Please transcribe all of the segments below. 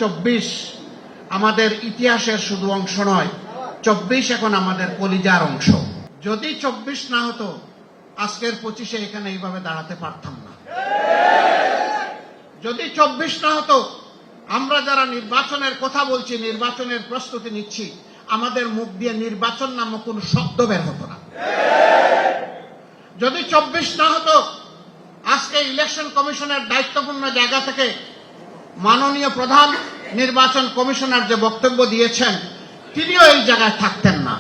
24 আমাদের ইতিহাসের শুধু অংশ নয়, 24 এখন আমাদের কলিজার অংশ। যদি 24 না হতো আজকের 25-এ এখানে এইভাবে দাঁড়াতে পারতাম না। যদি 24 না হতো, আমরা যারা নির্বাচনের কথা বলছি, নির্বাচনের প্রস্তুতি নিচ্ছি, আমাদের মুখ দিয়ে নির্বাচন নামক কোন শব্দ বের হতো না। যদি 24 না হতো, আজকে ইলেকশন কমিশনের দায়িত্বপূর্ণ জায়গা থেকে মাননীয় প্রধান নির্বাচন কমিশনার যে বক্তব্য দিয়েছেন, তিনিও এই জায়গায় থাকতেন না।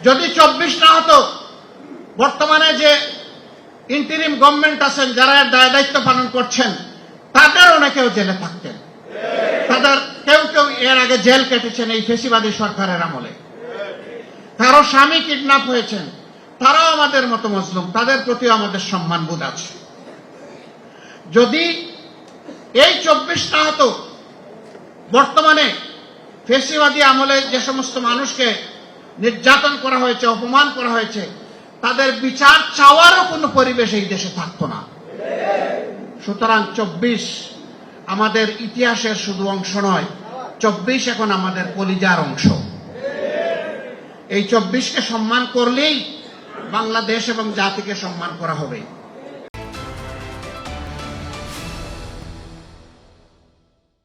যদি 24 না হতো, বর্তমানে যে ইন্টারিম গভর্নমেন্ট আছেন, যারা দায়িত্ব পালন করছেন, তাদের অনেকেও জেলে থাকতেন। তাদের কেউ কেউ এর আগে জেল কেটেছেন এই ফেসিবাদী সরকারের আমলে। কারো স্বামী কিডন্যাপ হয়েছেন, তারাও আমাদের মতো মজলুম, তাদের প্রতিও আমাদের সম্মানবোধ আছে। যদি এই 24 না হতো, বর্তমানে ফেসিবাদী আমলে যে সমস্ত মানুষকে নির্যাতন করা হয়েছে, অপমান করা হয়েছে, তাদের বিচার চাওয়ারও কোনো পরিবেশ এই দেশে থাকতো না। সুতরাং 24 আমাদের ইতিহাসের শুধু অংশ নয়, 24 এখন আমাদের কলিজার অংশ। এই 24কে সম্মান করলেই বাংলাদেশ এবং জাতিকে সম্মান করা হবে।